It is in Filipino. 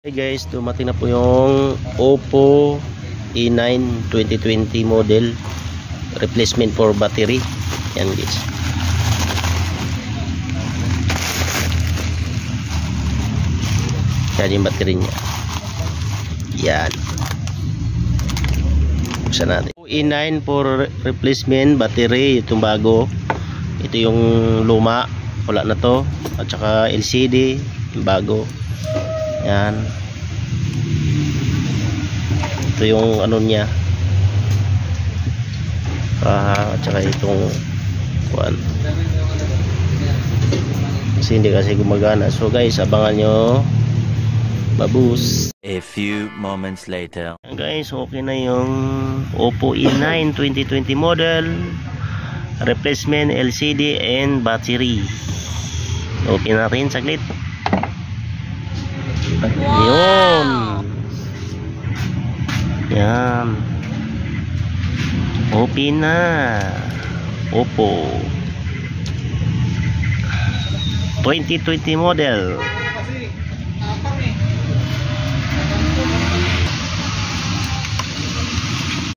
Hey guys, dumating na po yung Oppo A9 2020 model, replacement for battery. Yan guys, yan yung battery nya. Yan, buksan natin. A9 for replacement battery, itong bago. Ito yung luma, wala na to. At saka LCD, yung bago. Yan, ito yung ano niya, at saka itong kuan, kasi hindi kasi gumagana. So guys, abangan nyo, babus. A few moments later. Yan guys, okay na yung Oppo A9 2020 model, replacement LCD and battery. Open natin saglit. Yun. Yan. Open na. Oppo 2020 model.